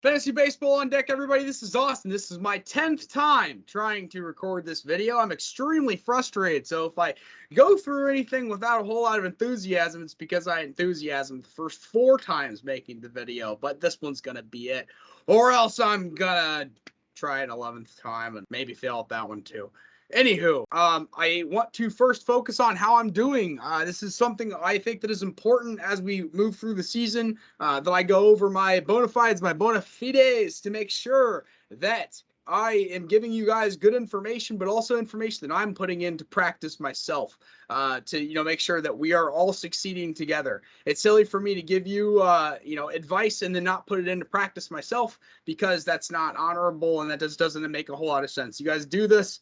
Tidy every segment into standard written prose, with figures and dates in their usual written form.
Fantasy Baseball on deck, everybody. This is Austin. This is my 10th time trying to record this video. I'm extremely frustrated. So if I go through anything without a whole lot of enthusiasm, it's because I had enthusiasm the first 4 times making the video. But this one's going to be it. Or else I'm going to try an 11th time and maybe fail at that one too. Anywho, I want to first focus on how I'm doing. This is something I think that is important as we move through the season, that I go over my bona fides, my bona fides, to make sure that I am giving you guys good information, but also information that I'm putting into practice myself, to make sure that we are all succeeding together. It's silly for me to give you advice and then not put it into practice myself, because that's not honorable and that just doesn't make a whole lot of sense. You guys do this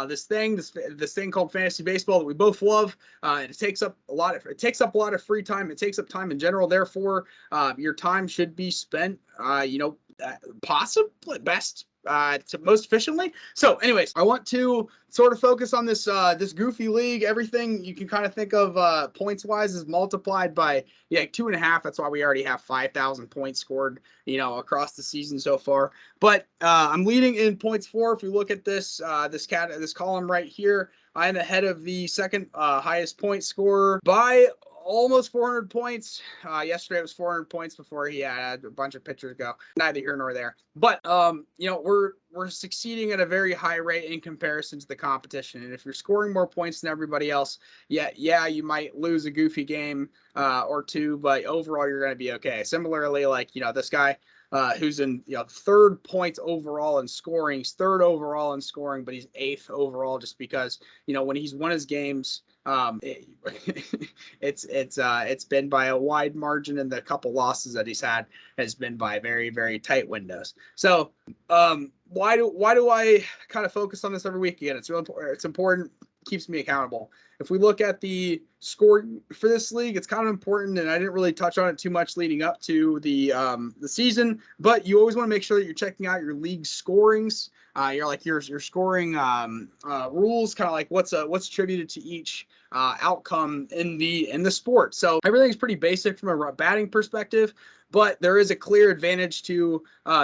this thing called fantasy baseball that we both love. It takes up a lot of free time. It takes up time in general. Therefore, your time should be spent, possibly best to most efficiently. So anyways, I want to sort of focus on this this goofy league. Everything you can kind of think of points wise is multiplied by 2.5. That's why we already have 5,000 points scored across the season so far. But I'm leading in points for. If you look at this this column right here, I am ahead of the second highest point scorer by almost 400 points. Yesterday it was 400 points before he had a bunch of pitchers go. Neither here nor there. But we're succeeding at a very high rate in comparison to the competition. And if you're scoring more points than everybody else, you might lose a goofy game or two, but overall you're going to be okay. Similarly, like this guy who's in third points overall in scoring. He's third overall in scoring, but he's 8th overall just because when he's won his games, it's been by a wide margin, and the couple losses that he's had has been by very, very tight windows. So why do I kind of focus on this every week? Again, it's really important. It's important. Keeps me accountable. If we look at the score for this league, it's kind of important, and I didn't really touch on it too much leading up to the season, but you always want to make sure that you're checking out your league scorings. Your scoring rules, kind of like what's attributed to each outcome in the sport. So everything's pretty basic from a batting perspective, but there is a clear advantage to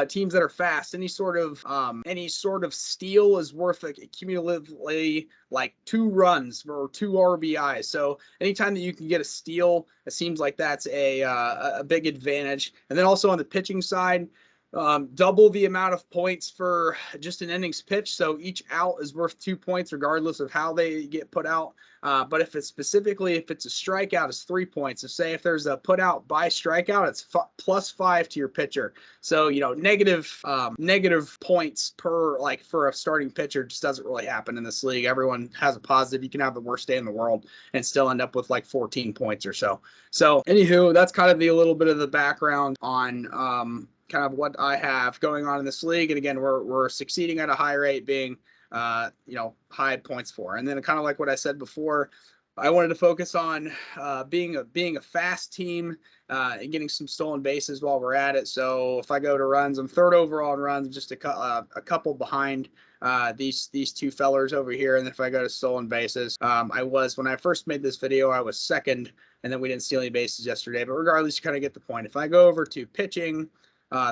teams that are fast. Any sort of steal is worth cumulatively like 2 runs or 2 RBIs. So anytime that you can get a steal, it seems like that's a big advantage. And then also on the pitching side, double the amount of points for just an innings pitch. So each out is worth 2 points regardless of how they get put out. But if it's a strikeout, it's 3 points. So say if there's a put out by strikeout, it's plus 5 to your pitcher. So negative points per for a starting pitcher just doesn't really happen in this league. Everyone has a positive. You can have the worst day in the world and still end up with like 14 points or so. So anywho, that's kind of a little bit of the background on kind of what I have going on in this league. And again, we're succeeding at a high rate, being high points for. And then kind of like what I said before, I wanted to focus on being a fast team and getting some stolen bases while we're at it. So if I go to runs, I'm 3rd overall in runs, just a couple behind these 2 fellers over here. And then if I go to stolen bases, when I first made this video, I was 2nd, and then we didn't steal any bases yesterday. But regardless, you kind of get the point. If I go over to pitching,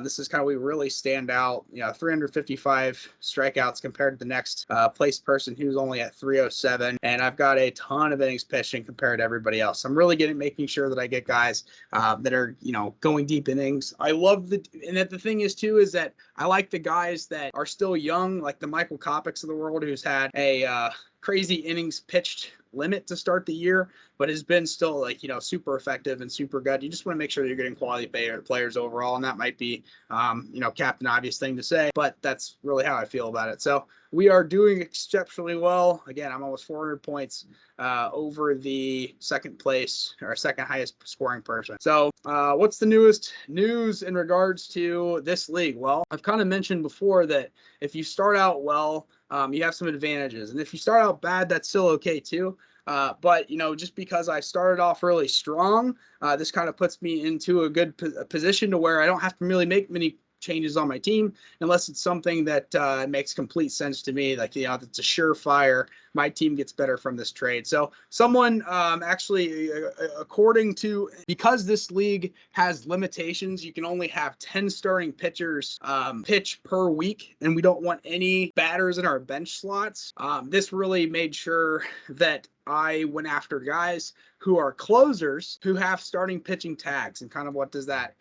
this is kind of, we really stand out, 355 strikeouts compared to the next place person who's only at 307. And I've got a ton of innings pitching compared to everybody else. I'm really making sure that I get guys that are, going deep innings. I love and the thing is too, is that I like the guys that are still young, like the Michael Kopechs of the world, who's had a crazy innings pitched limit to start the year, but has been still super effective and super good. You just want to make sure that you're getting quality players overall, and that might be captain obvious thing to say, but that's really how I feel about it. So we are doing exceptionally well. Again, I'm almost 400 points over the second place, or second highest scoring person. So what's the newest news in regards to this league? Well, I've kind of mentioned before that if you start out well, you have some advantages, and if you start out bad, that's still okay too. But just because I started off really strong, this kind of puts me into a good position to where I don't have to really make many changes on my team, unless it's something that makes complete sense to me, like, it's a surefire, my team gets better from this trade. So someone actually, according to, because this league has limitations, you can only have 10 starting pitchers pitch per week, and we don't want any batters in our bench slots. This really made sure that I went after guys who are closers who have starting pitching tags. And kind of what does that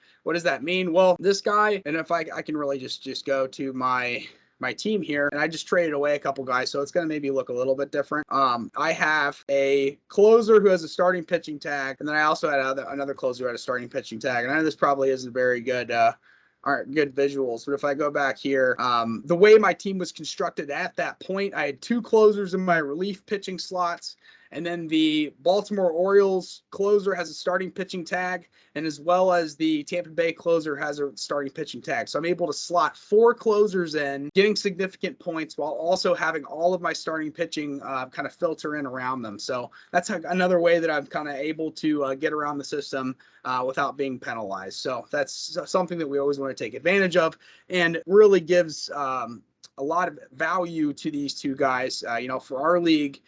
mean? Well, this guy, and if I can really just go to my team here, and I just traded away a couple guys, so it's going to maybe look a little bit different. I have a closer who has a starting pitching tag, and then I also had another closer who had a starting pitching tag. And I know this probably isn't very good aren't good visuals, but if I go back here, the way my team was constructed at that point, I had 2 closers in my relief pitching slots, and then the Baltimore Orioles closer has a starting pitching tag, and as well as the Tampa Bay closer has a starting pitching tag. So I'm able to slot 4 closers in, getting significant points while also having all of my starting pitching kind of filter in around them. So that's another way that I'm kind of able to get around the system without being penalized. So that's something that we always want to take advantage of, and really gives a lot of value to these 2 guys. For our league,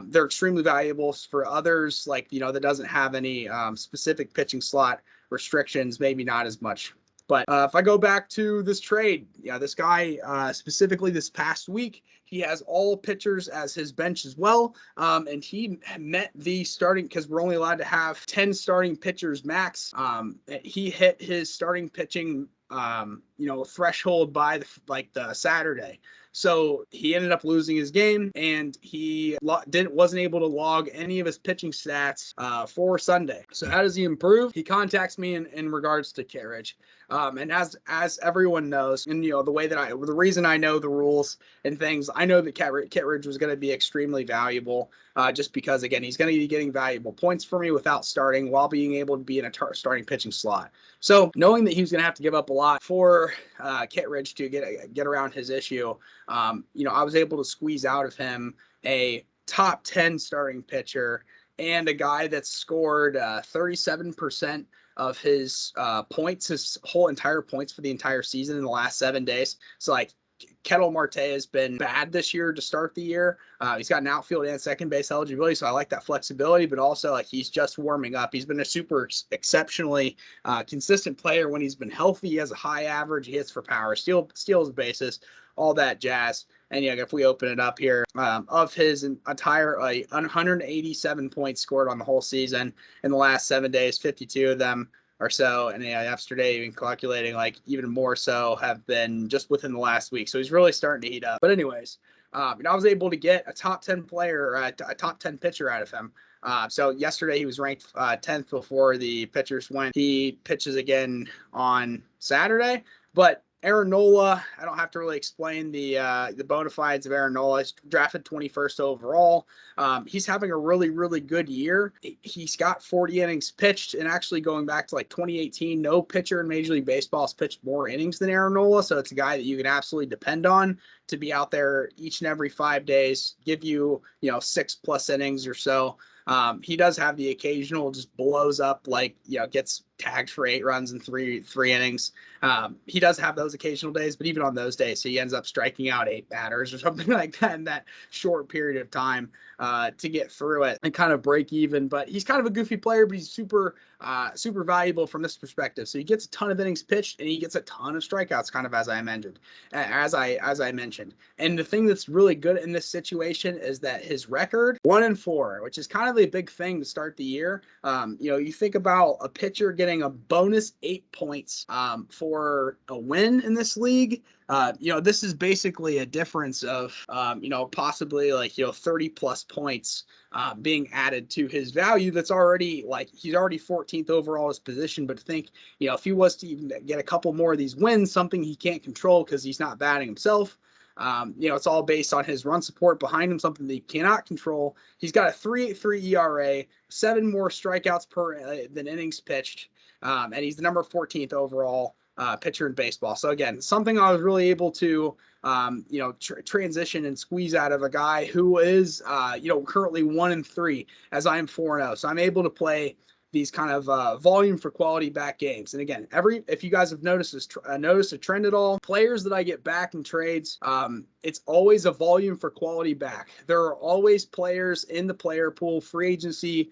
they're extremely valuable. For others, like, that doesn't have any specific pitching slot restrictions, maybe not as much. But if I go back to this trade, this guy, specifically this past week, he has all pitchers as his bench as well. And he met the starting, because we're only allowed to have 10 starting pitchers max. He hit his starting pitching threshold by the Saturday. So he ended up losing his game, and he wasn't able to log any of his pitching stats for Sunday. So how does he improve? He contacts me in regards to Kittredge. And as everyone knows, and the reason I know the rules and things, I know that Kittredge was going to be extremely valuable, just because, again, he's going to be getting valuable points for me without starting, while being able to be in a starting pitching slot. So knowing that he was going to have to give up a lot for Kittredge to get around his issue, I was able to squeeze out of him a top 10 starting pitcher and a guy that scored 37% of his points, his whole entire points for the entire season in the last 7 days. So, like, Ketel Marte has been bad this year to start the year. He's got an outfield and second base eligibility, so I like that flexibility, but also, like, he's just warming up. He's been a super exceptionally consistent player when he's been healthy. He has a high average. He hits for power, steals bases, all that jazz. And if we open it up here, of his entire 187 points scored on the whole season in the last 7 days, 52 of them or so, and yesterday, even calculating, like, even more so, have been just within the last week. So he's really starting to heat up. But anyways, I was able to get a top 10 player, a top 10 pitcher out of him. So yesterday he was ranked 10th before the pitchers went. He pitches again on Saturday, but Aaron Nola, I don't have to really explain the bona fides of Aaron Nola. He's drafted 21st overall. He's having a really, really good year. He's got 40 innings pitched, and actually going back to like 2018, no pitcher in Major League Baseball has pitched more innings than Aaron Nola. So it's a guy that you can absolutely depend on to be out there each and every 5 days, give you, 6+ innings or so. He does have the occasional just blows up, like, gets tagged for 8 runs in three innings. He does have those occasional days, but even on those days, he ends up striking out 8 batters or something like that in that short period of time to get through it and kind of break even. But he's kind of a goofy player, but he's super valuable from this perspective. So he gets a ton of innings pitched, and he gets a ton of strikeouts, kind of as I mentioned. And the thing that's really good in this situation is that his record 1-4, which is kind of a big thing to start the year. You think about a pitcher getting a bonus 8 points for a win in this league. This is basically a difference of, possibly like, 30+ points being added to his value. That's already, like, he's already 14th overall his position. But think, if he was to even get a couple more of these wins, something he can't control because he's not batting himself. It's all based on his run support behind him, something that he cannot control. He's got a 3.83 ERA, 7 more strikeouts per than innings pitched, and he's the number 14th overall pitcher in baseball. So again, something I was really able to, transition and squeeze out of a guy who is, currently 1-3, as I am 4-0. So I'm able to play these kind of volume for quality back games. And again, if you guys have noticed a trend at all, players that I get back in trades, it's always a volume for quality back. There are always players in the player pool, free agency,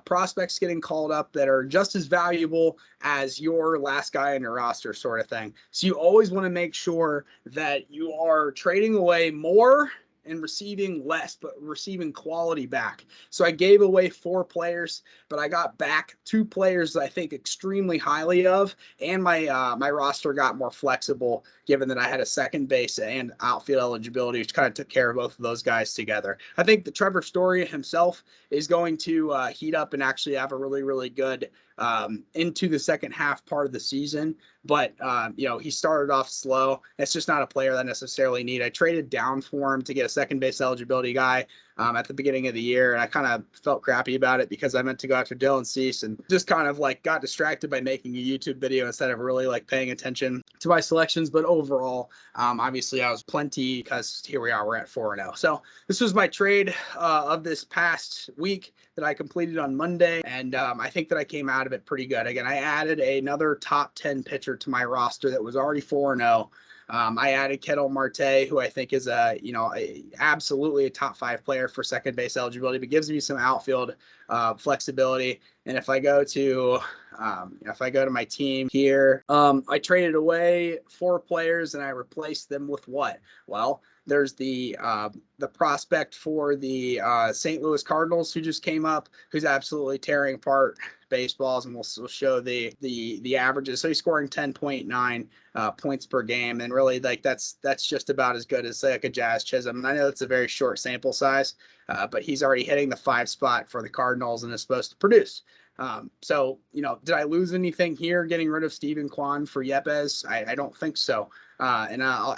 prospects getting called up that are just as valuable as your last guy in your roster, sort of thing. So you always want to make sure that you are trading away more and receiving less, but receiving quality back. So I gave away 4 players, but I got back 2 players that I think extremely highly of, and my roster got more flexible given that I had a second base and outfield eligibility, which kind of took care of both of those guys together. I think the Trevor Story himself is going to heat up and actually have a really, really good into the second half part of the season. But, he started off slow. It's just not a player that I necessarily need. I traded down for him to get a second base eligibility guy at the beginning of the year. And I kind of felt crappy about it because I meant to go after Dylan Cease and just kind of got distracted by making a YouTube video instead of really paying attention to my selections. But overall, obviously I was plenty because here we are, we're at 4-0. So this was my trade of this past week that I completed on Monday. And I think that I came out of it pretty good. Again, I added another top 10 pitcher to my roster that was already 4-0. I added Ketel Marte, who I think is absolutely a top 5 player for second base eligibility, but gives me some outfield flexibility. And if I go to my team here, I traded away 4 players and I replaced them with what? Well, there's the prospect for the St. Louis Cardinals who just came up, who's absolutely tearing apart baseballs, and we'll show the averages. So he's scoring 10.9 points per game, and really that's just about as good as a Jazz Chisholm. And I know it's a very short sample size, but he's already hitting the 5 spot for the Cardinals and is supposed to produce. So did I lose anything here getting rid of Steven Kwan for Yepes? I don't think so. And I'll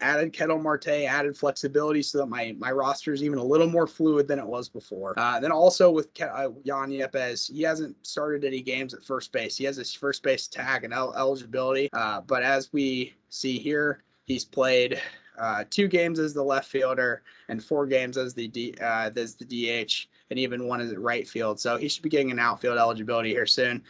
added Ketel Marte, added flexibility so that my roster is even a little more fluid than it was before. Then also with Yan Yepes, he hasn't started any games at first base. He has his first base tag and eligibility, but as we see here, he's played 2 games as the left fielder and 4 games as the DH, and even 1 as at right field. So he should be getting an outfield eligibility here soon,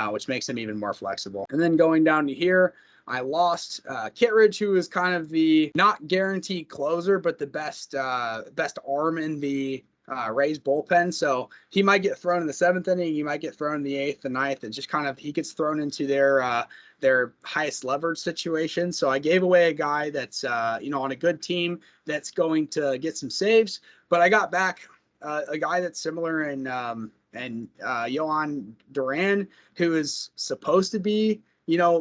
which makes him even more flexible. And then going down to here, I lost Kittredge, who is kind of the not guaranteed closer, but the best arm in the Rays bullpen. So he might get thrown in the 7th inning, he might get thrown in the 8th, the 9th, and just kind of he gets thrown into their highest leverage situation. So I gave away a guy that's on a good team that's going to get some saves, but I got back a guy that's similar in Yohan Duran, who is supposed to be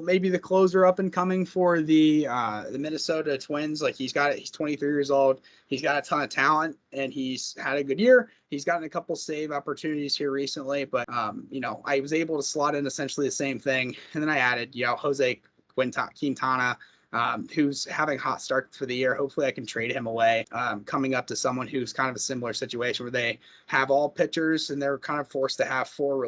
maybe the closer up and coming for the Minnesota Twins. He's 23 years old. He's got a ton of talent and he's had a good year. He's gotten a couple save opportunities here recently, but I was able to slot in essentially the same thing. And then I added, Jose Quintana, who's having a hot start for the year. Hopefully I can trade him away, coming up to someone who's kind of a similar situation where they have all pitchers and they're kind of forced to have 4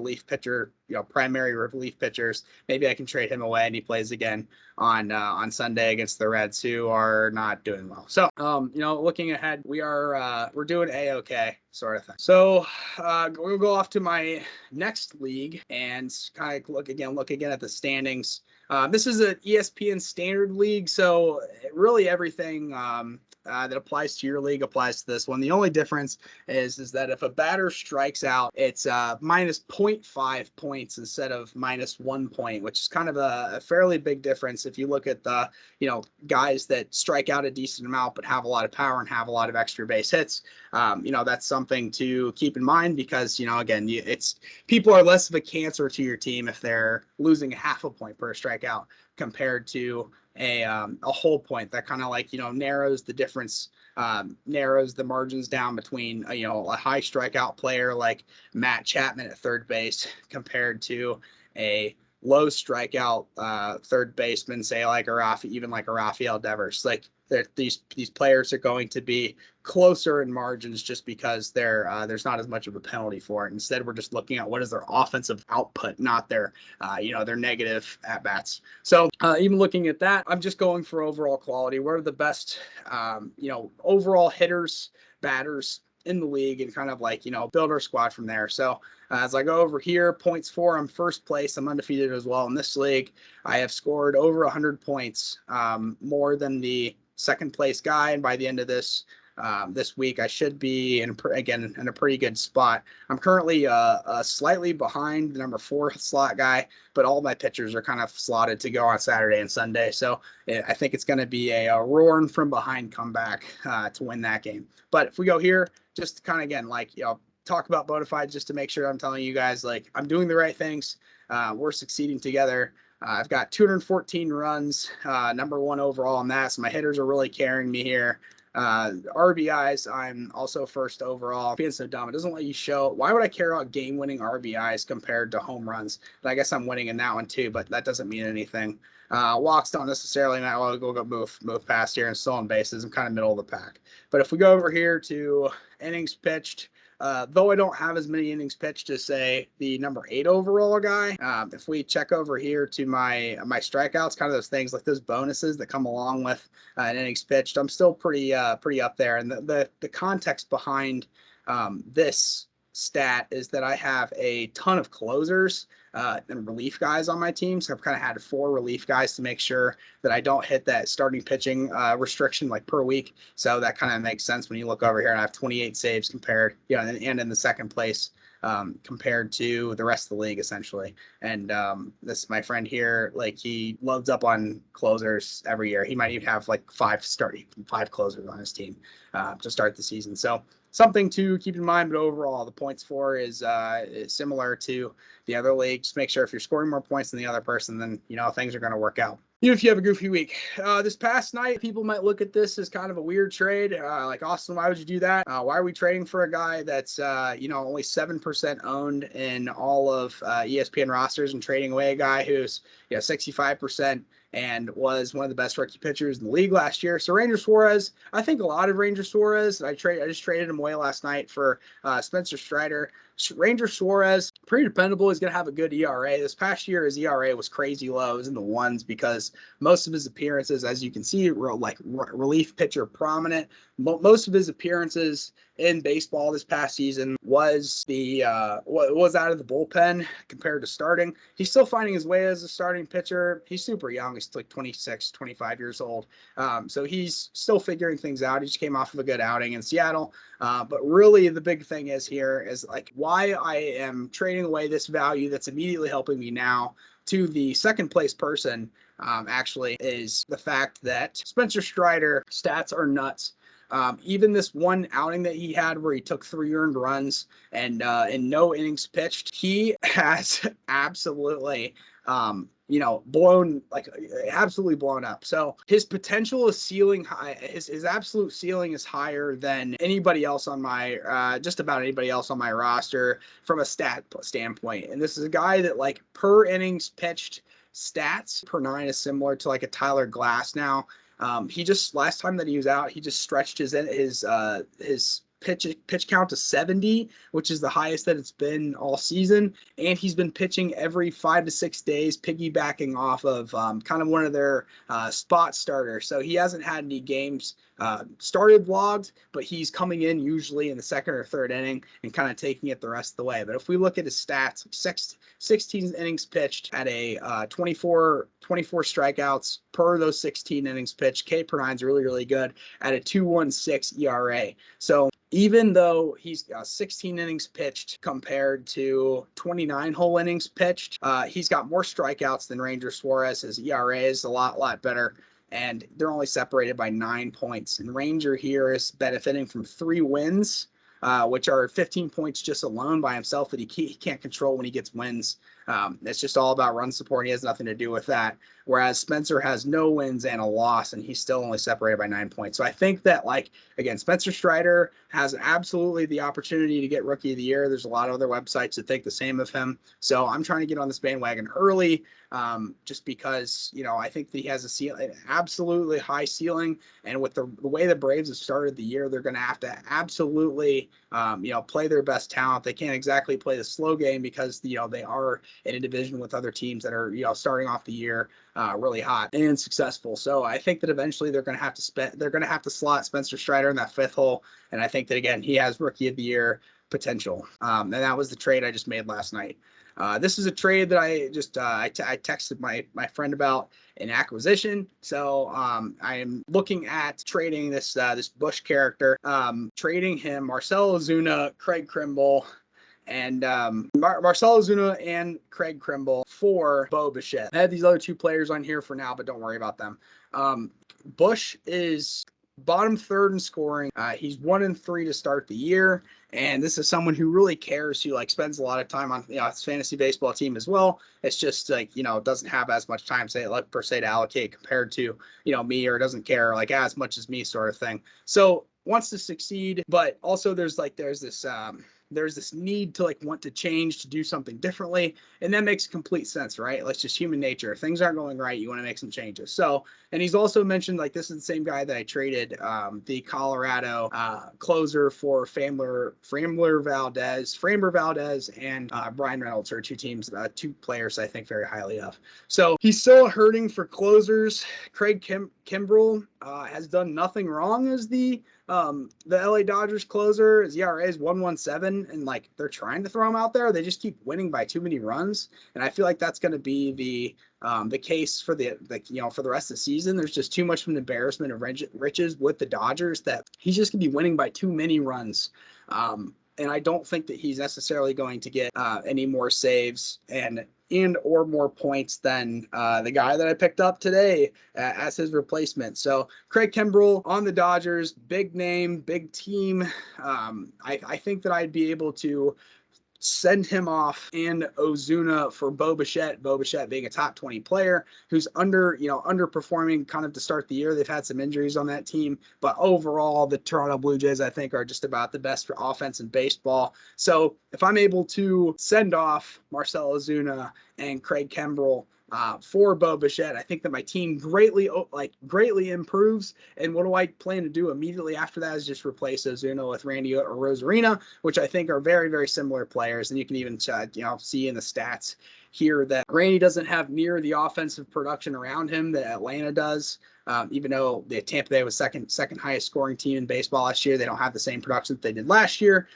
primary relief pitchers. Maybe I can trade him away and he plays again on Sunday against the Reds, who are not doing well. So, looking ahead, we're doing A-okay sort of thing. So we'll go off to my next league and kind of look again at the standings. This is an ESPN standard league, so really everything that applies to your league applies to this one. The only difference is that if a batter strikes out, it's minus 0.5 points instead of minus 1 point, which is kind of a fairly big difference if you look at the guys that strike out a decent amount but have a lot of power and have a lot of extra base hits. That's something to keep in mind because again, people are less of a cancer to your team if they're losing a half a point per strikeout compared to a whole point. That kind of narrows the difference, narrows the margins down between a high strikeout player like Matt Chapman at third base compared to a low strikeout third baseman, say like a Rafael Devers. These players are going to be closer in margins just because there's not as much of a penalty for it. Instead, we're just looking at what is their offensive output, not their their negative at bats. So even looking at that, I'm just going for overall quality. What are the best overall hitters, batters, in the league and kind of like, build our squad from there. So as I go over here, points for, I'm first place. I'm undefeated as well in this league. I have scored over 100 points, more than the second place guy. And by the end of this week, I should be in a pretty good spot. I'm currently slightly behind the number 4 slot guy, but all my pitchers are kind of slotted to go on Saturday and Sunday. So I think it's going to be a roaring from behind comeback to win that game. But if we go here, just kind of again, talk about Bonafide just to make sure I'm telling you guys, I'm doing the right things. We're succeeding together. I've got 214 runs, number 1 overall on that. So my hitters are really carrying me here. RBIs, I'm also first overall. Being so dumb, it doesn't let you show. Why would I care about game-winning RBIs compared to home runs? But I guess I'm winning in that one too, but that doesn't mean anything. Walks don't necessarily matter. Well, we'll go move past here and stolen bases. I'm kind of middle of the pack. But if we go over here to innings pitched, though I don't have as many innings pitched as, say, the number 8 overall guy, if we check over here to my strikeouts, kind of those things like those bonuses that come along with an innings pitched, I'm still pretty up there. And the context behind this stat is that I have a ton of closers and relief guys on my team. So I've kind of had 4 relief guys to make sure that I don't hit that starting pitching restriction per week. So that kind of makes sense when you look over here and I have 28 saves compared, and in the second place compared to the rest of the league essentially. And this my friend here, he loads up on closers every year. He might even have 5 closers on his team to start the season. So something to keep in mind, but overall the points for is similar to the other league. Just make sure if you're scoring more points than the other person, then things are going to work out. Even if you have a goofy week. This past night, people might look at this as kind of a weird trade. Austin, why would you do that? Why are we trading for a guy that's only 7% owned in all of ESPN rosters and trading away a guy who's 65% and was one of the best rookie pitchers in the league last year? So Ranger Suarez, I think a lot of Ranger Suarez. I just traded him away last night for Spencer Strider. Ranger Suarez, pretty dependable. He's going to have a good ERA. This past year, his ERA was crazy low. It was in the 1s because most of his appearances, as you can see, were relief pitcher prominent. Most of his appearances in baseball this past season was out of the bullpen compared to starting. He's still finding his way as a starting pitcher. He's super young. He's 26, 25 years old. So he's still figuring things out. He just came off of a good outing in Seattle. But really the big thing is why I am trading away this value that's immediately helping me now to the second place person actually is the fact that Spencer Strider stats are nuts. Even this one outing that he had where he took 3 earned runs and in no innings pitched, he has absolutely absolutely blown up. So his potential is ceiling high. His absolute ceiling is higher than anybody else on my just about anybody else on my roster from a stat standpoint. And this is a guy that per innings pitched stats per 9 is similar to a Tyler Glass now. He just last time that he was out, he just stretched his pitch count to 70, which is the highest that it's been all season. And he's been pitching every 5 to 6 days, piggybacking off of kind of one of their spot starters. So he hasn't had any games started logged, but he's coming in usually in the second or third inning and kind of taking it the rest of the way. But if we look at his stats, 16 innings pitched at a 24 strikeouts per those 16 innings pitched. K per 9 is really, really good at a 2.16 ERA. So even though he's got 16 innings pitched compared to 29 whole innings pitched, he's got more strikeouts than Ranger Suarez. His ERA is a lot better, and they're only separated by 9 points. And Ranger here is benefiting from 3 wins, which are 15 points just alone by himself that he can't control when he gets wins. It's just all about run support. He has nothing to do with that. Whereas Spencer has no wins and a loss, and he's still only separated by 9 points. So I think that, again, Spencer Strider has absolutely the opportunity to get Rookie of the Year. There's a lot of other websites that think the same of him. So I'm trying to get on this bandwagon early, just because, I think that he has an absolutely high ceiling. And with the way the Braves have started the year, they're going to have to absolutely play their best talent. They can't exactly play the slow game because, they are in a division with other teams that are, starting off the year really hot and successful. So I think that eventually they're going to have to slot Spencer Strider in that fifth hole. And I think that, again, he has Rookie of the Year potential. And that was the trade I just made last night. This is a trade that I just I texted my friend about an acquisition. So I am looking at trading this Bush character, trading him Marcell Ozuna, Craig Kimbrel, and Marcell Ozuna and Craig Kimbrel for Bo Bichette. I have these other two players on here for now, but don't worry about them. Bush is bottom third in scoring. He's 1-3 to start the year. And this is someone who really cares, who spends a lot of time on his fantasy baseball team as well. It's just doesn't have as much time per se to allocate compared to me, or doesn't care as much as me, sort of thing. So wants to succeed, but also there's this need to want to change, to do something differently, and that makes complete sense, right? It's just human nature. If things aren't going right, you want to make some changes. So, and he's also mentioned this is the same guy that I traded the Colorado closer for Framber Valdez, and Brian Reynolds are two players I think very highly of. So he's still hurting for closers. Craig Kimbrel has done nothing wrong as the LA Dodgers closer. His ERA is 1.17, and they're trying to throw him out there. They just keep winning by too many runs, and I feel like that's going to be the case for for the rest of the season. There's just too much of an embarrassment of riches with the Dodgers that he's just going to be winning by too many runs. And I don't think that he's necessarily going to get any more saves and or more points than the guy that I picked up today as his replacement. So Craig Kimbrel on the Dodgers, big name, big team. I think that I'd be able to send him off, and Ozuna for Bo Bichette. Bo Bichette being a top 20 player who's underperforming kind of to start the year. They've had some injuries on that team, but overall the Toronto Blue Jays I think are just about the best for offense in baseball. So if I'm able to send off Marcell Ozuna and Craig Kimbrel for Bo Bichette, I think that my team greatly improves. And what do I plan to do immediately after that is just replace Ozuna with Randy Rosarina, which I think are very, very similar players. And you can even see in the stats here that Randy doesn't have near the offensive production around him that Atlanta does. Even though the Tampa Bay was second highest scoring team in baseball last year, they don't have the same production that they did last year.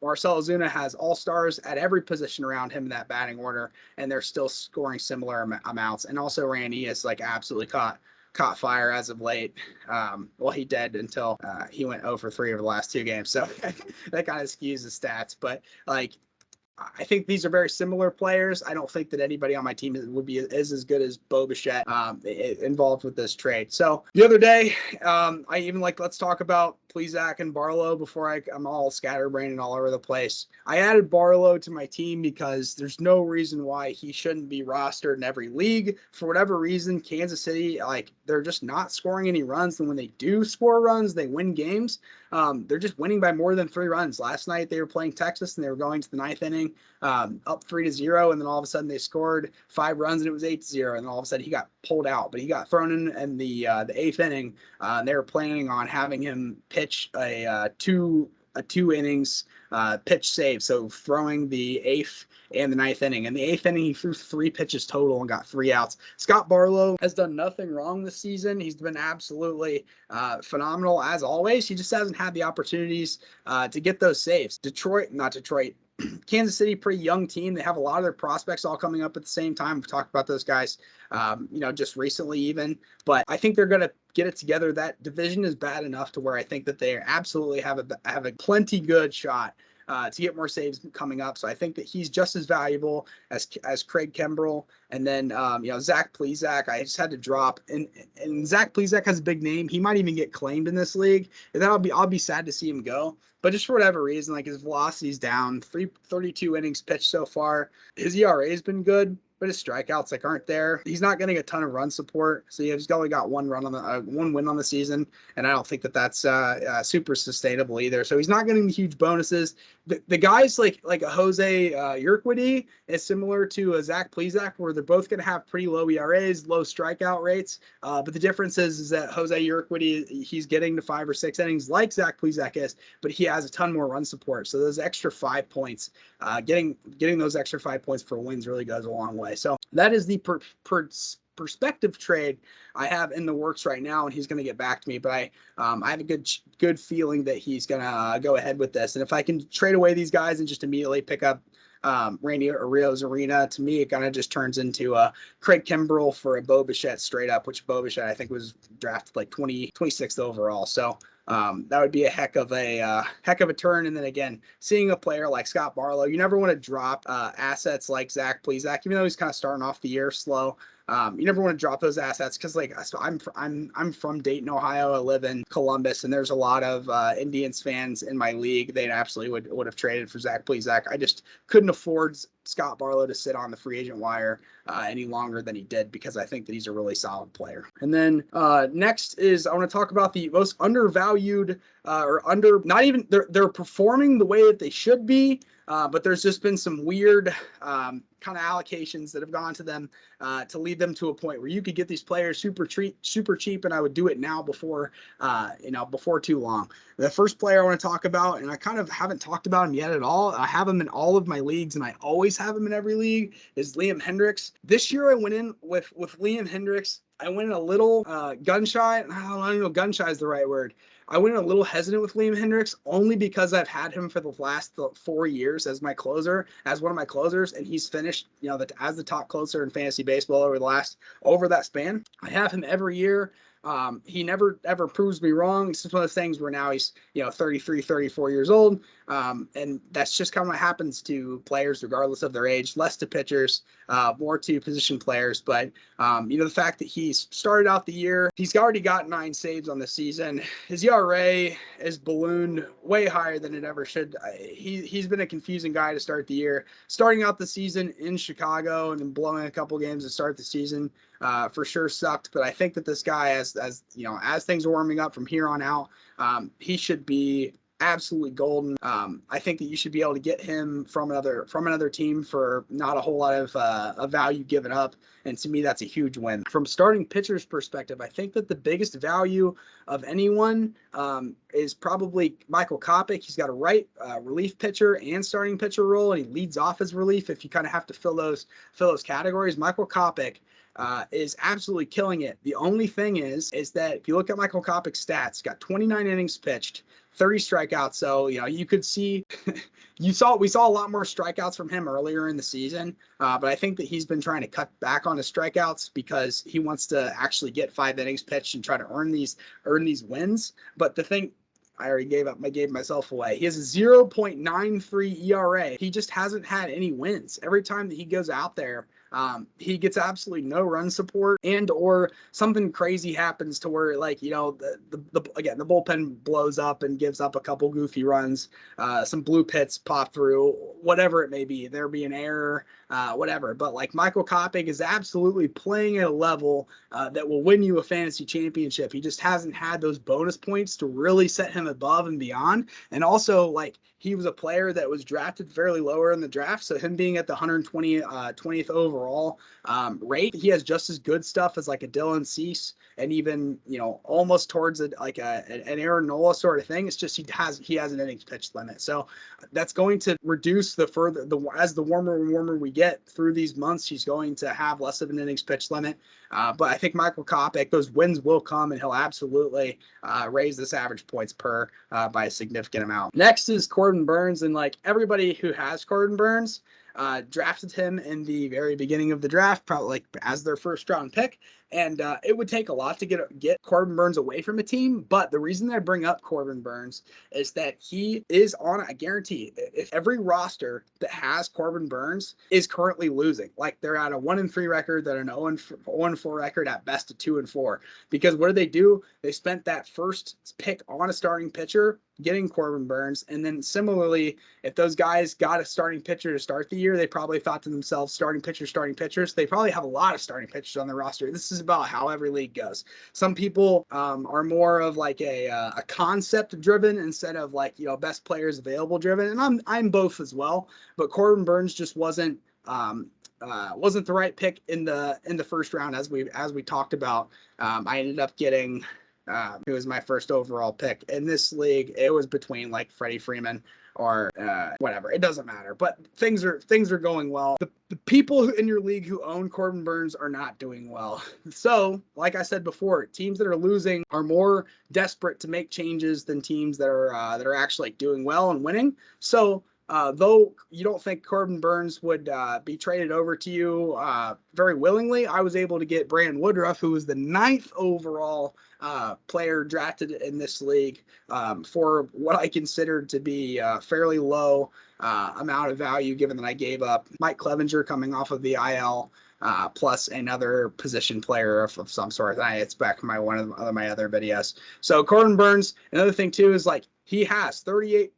Marcell Ozuna has all-stars at every position around him in that batting order, and they're still scoring similar amounts. And also Randy has absolutely caught fire as of late. Well, he did until he went 0 for 3 over the last 2 games. So that kind of skews the stats. But I think these are very similar players. I don't think that anybody on my team would be as good as Bo Bichette involved with this trade. So the other day, I even let's talk about Plesac and Barlow before I'm all scatterbrained and all over the place. I added Barlow to my team because there's no reason why he shouldn't be rostered in every league. For whatever reason, Kansas City, they're just not scoring any runs. And when they do score runs, they win games. They're just winning by more than 3 runs. Last night they were playing Texas and they were going to the 9th inning, up 3-0, and then all of a sudden they scored 5 runs and it was 8-0, and then all of a sudden he got pulled out. But he got thrown in the 8th inning. They were planning on having him pitch a 2 innings pitch save, so throwing the 8th and the 9th inning. In the 8th inning, he threw 3 pitches total and got 3 outs. Scott Barlow has done nothing wrong this season. He's been absolutely phenomenal as always. He just hasn't had the opportunities to get those saves. Kansas City, pretty young team. They have a lot of their prospects all coming up at the same time. We've talked about those guys, just recently even. But I think they're going to get it together. That division is bad enough to where I think that they absolutely have a plenty good shot to get more saves coming up. So I think that he's just as valuable as Craig Kimbrel. And then, Zach Plesac, I just had to drop. And Zach Plesac has a big name. He might even get claimed in this league. And then I'll be sad to see him go. But just for whatever reason, his velocity's down. 32 innings pitched so far. His ERA has been good. but his strikeouts like aren't there. He's not getting a ton of run support, so he's only got one win on the season, and I don't think that that's super sustainable either. So he's not getting the huge bonuses. The guys like a Jose Urquidy is similar to a Zach Plesac, where they're both going to have pretty low ERAs, low strikeout rates. But the difference is that Jose Urquidy, he's getting to 5 or 6 innings like Zach Plesac is, but he has a ton more run support. So those extra 5 points, getting those extra 5 points for wins really goes a long way. So that is the perspective trade I have in the works right now, and he's going to get back to me. But I have a good feeling that he's going to go ahead with this. And if I can trade away these guys and just immediately pick up Randy Arena, to me, it kind of just turns into a Craig Kimbrell for a Bo Bichette straight up, which Bo Bichette I think was drafted like 26th overall. So that would be a heck of a turn. And then again, seeing a player like Scott Barlow, you never want to drop assets like Zach Plesac, even though he's kind of starting off the year slow. You never want to drop those assets because, like, I'm from Dayton, Ohio. I live in Columbus, and there's a lot of Indians fans in my league. They absolutely would have traded for Zach Plesac. I just couldn't afford Scott Barlow to sit on the free agent wire any longer than he did, because I think that he's a really solid player. And then next is I want to talk about the most undervalued not even they're performing the way that they should be. But there's just been some weird kind of allocations that have gone to them to lead them to a point where you could get these players super cheap, and I would do it now before too long. The first player I want to talk about, and I kind of haven't talked about him yet at all, I have him in all of my leagues, and I always have him in every league, is Liam Hendriks. This year I went in with Liam Hendriks. I went in a little gun shy. I don't even know gun shy is the right word. I went in a little hesitant with Liam Hendriks only because I've had him for the last 4 years as one of my closers, and he's finished, as the top closer in fantasy baseball over that span. I have him every year. He never ever proves me wrong. It's just one of those things where now he's 33, 34 years old, and that's just kind of what happens to players regardless of their age. Less to pitchers, more to position players. But the fact that he's started out the year, he's already got 9 saves on the season. His ERA is ballooned way higher than it ever should. He's been a confusing guy to start the year. Starting out the season in Chicago and then blowing a couple games to start the season for sure sucked. But I think that this guy, as things are warming up from here on out, he should be absolutely golden. I think that you should be able to get him from another team for not a whole lot of value given up. And to me, that's a huge win. From starting pitcher's perspective, I think that the biggest value of anyone is probably Michael Kopech. He's got a relief pitcher and starting pitcher role, and he leads off as relief if you kind of have to fill those categories. Michael Kopech is absolutely killing it. The only thing is that if you look at Michael Kopech's stats, he's got 29 innings pitched, 30 strikeouts. So, you could see, we saw a lot more strikeouts from him earlier in the season. But I think that he's been trying to cut back on his strikeouts because he wants to actually get 5 innings pitched and try to earn these wins. But the thing, I already gave myself away. He has a 0.93 ERA. He just hasn't had any wins. Every time that he goes out there, he gets absolutely no run support, and or something crazy happens to where, like, the bullpen blows up and gives up a couple goofy runs, some blue pits pop through, whatever it may be. There be an error, whatever. But like Michael Kopech is absolutely playing at a level that will win you a fantasy championship. He just hasn't had those bonus points to really set him above and beyond. And also, like, he was a player that was drafted fairly lower in the draft, so him being at the 120th overall rate, he has just as good stuff as like a Dylan Cease, and even almost towards an Aaron Nola sort of thing. It's just he has an innings pitch limit, so that's going to reduce as the warmer and warmer we get through these months. He's going to have less of an innings pitch limit. But I think Michael Kopech, those wins will come, and he'll absolutely raise this average points per by a significant amount. Next is Corbin Burnes, and like everybody who has Corbin Burnes drafted him in the very beginning of the draft, probably like as their first round pick. And it would take a lot to get Corbin Burnes away from a team. But the reason I bring up Corbin Burnes is that he is on, I guarantee, if every roster that has Corbin Burnes is currently losing, like they're at a 1-3 record, they're an 0-4 record, at best a 2-4. Because what do? They spent that first pick on a starting pitcher getting Corbin Burnes. And then similarly, if those guys got a starting pitcher to start the year, they probably thought to themselves, starting pitchers. They probably have a lot of starting pitchers on the roster. This is about how every league goes. Some people are more of like a concept driven instead of like, best players available driven. And I'm both as well. But Corbin Burnes just wasn't the right pick in the first round, as we talked about. I ended up getting who was my first overall pick in this league. It was between like Freddie Freeman or whatever. It doesn't matter. But things are going well. The people in your league who own Corbin Burnes are not doing well. So, like I said before, teams that are losing are more desperate to make changes than teams that are actually doing well and winning. So, though you don't think Corbin Burnes would be traded over to you very willingly, I was able to get Brandon Woodruff, who was the 9th overall player drafted in this league for what I considered to be a fairly low amount of value, given that I gave up Mike Clevenger coming off of the IL, plus another position player of some sort. It's back in one of my other videos. So Corbin Burnes, another thing too is like he has 38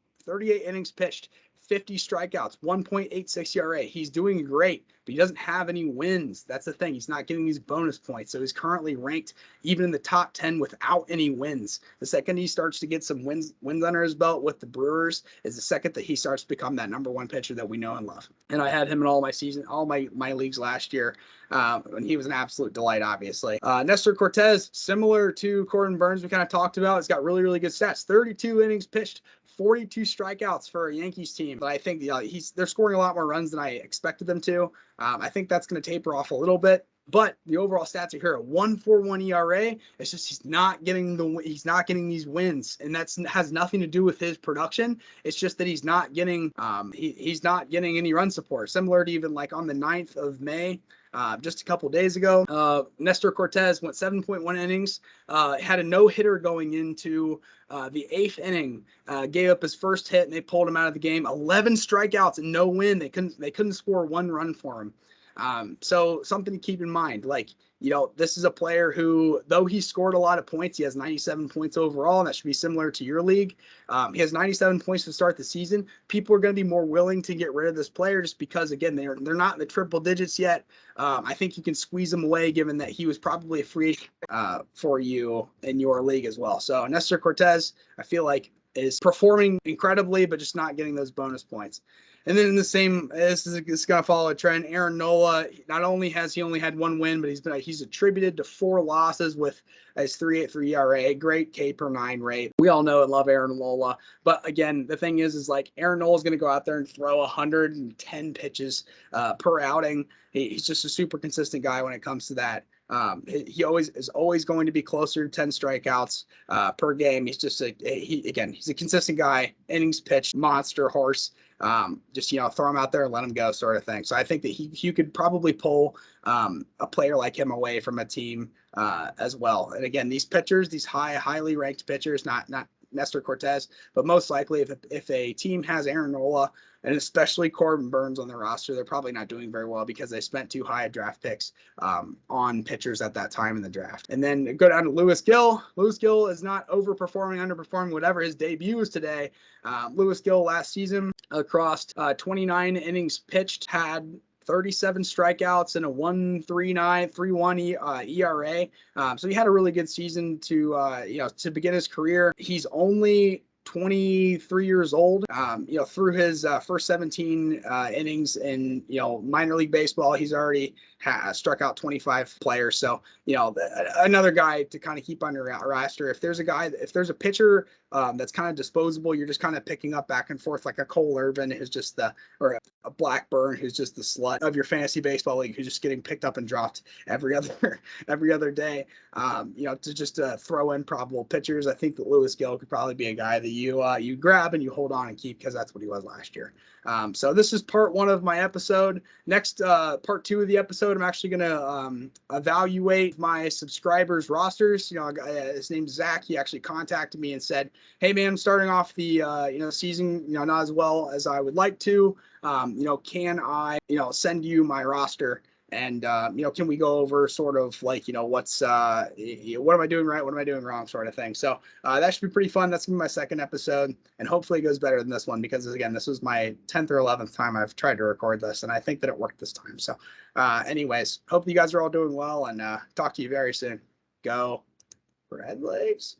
innings pitched, 50 strikeouts, 1.86 ERA. He's doing great, but he doesn't have any wins. That's the thing. He's not getting these bonus points. So he's currently ranked even in the top 10 without any wins. The second he starts to get some wins under his belt with the Brewers is the second that he starts to become that #1 pitcher that we know and love. And I had him in all my leagues last year. And he was an absolute delight, obviously. Nestor Cortes, similar to Corbin Burnes, we kind of talked about. He's got really, really good stats. 32 innings pitched, 42 strikeouts for a Yankees team. But I think they're scoring a lot more runs than I expected them to. I think that's going to taper off a little bit. But the overall stats are here: a 1.41 ERA. It's just he's not getting these wins, and that has nothing to do with his production. It's just that he's not getting he's not getting any run support. Similar to even like on the 9th of May. Just a couple days ago, Nestor Cortes went 7.1 innings, had a no-hitter going into the 8th inning, gave up his first hit, and they pulled him out of the game. 11 strikeouts and no win. They couldn't score 1 run for him. So something to keep in mind, this is a player who, though he scored a lot of points, he has 97 points overall, and that should be similar to your league. He has 97 points to start the season. People are going to be more willing to get rid of this player just because, again, they're not in the triple digits yet. I think you can squeeze him away, given that he was probably a free agent for you in your league as well. So Nestor Cortes, I feel like, is performing incredibly, but just not getting those bonus points. And then in the same, this is going to follow a trend. Aaron Nola, not only has he only had 1 win, but he's attributed to 4 losses with his 3.83 ERA, great K/9 rate. We all know and love Aaron Nola, but again, the thing is like Aaron Nola is going to go out there and throw 110 pitches per outing. He's just a super consistent guy when it comes to that. He is always going to be closer to 10 strikeouts per game. He's just he's a consistent guy, innings pitched, monster horse. Just throw him out there and let him go, sort of thing. So I think that you could probably pull a player like him away from a team as well. And again, these pitchers, these highly ranked pitchers, not Nestor Cortes, but most likely if a team has Aaron Nola and especially Corbin Burnes on their roster, they're probably not doing very well because they spent too high draft picks on pitchers at that time in the draft. And then go down to Lewis Gill. Lewis Gill is not overperforming, underperforming, whatever his debut is today. Lewis Gill last season across 29 innings pitched had 37 strikeouts and a 1.31 ERA. So he had a really good season to begin his career. He's only 23 years old. Through his first 17 innings in minor league baseball, he's already struck out 25 players. So another guy to kind of keep on your roster. If there's a pitcher that's kind of disposable, you're just kind of picking up back and forth, like a Cole Irvin who's just or a Blackburn who's just the slut of your fantasy baseball league, who's just getting picked up and dropped every other day. To just throw in probable pitchers. I think that Lewis Gill could probably be a guy that you grab and you hold on and keep, because that's what he was last year. So this is part 1 of my episode. Next, part 2 of the episode, I'm actually going to evaluate my subscribers' rosters. His name's Zach. He actually contacted me and said, "Hey man, I'm starting off the season not as well as I would like to. Can I send you my roster And can we go over sort of like, what's what am I doing right, what am I doing wrong, sort of thing. So that should be pretty fun. That's gonna be my second episode, and hopefully it goes better than this one, because again, this was my 10th or 11th time I've tried to record this, and I think that it worked this time. So anyways, hope you guys are all doing well, and talk to you very soon. Go Red Legs.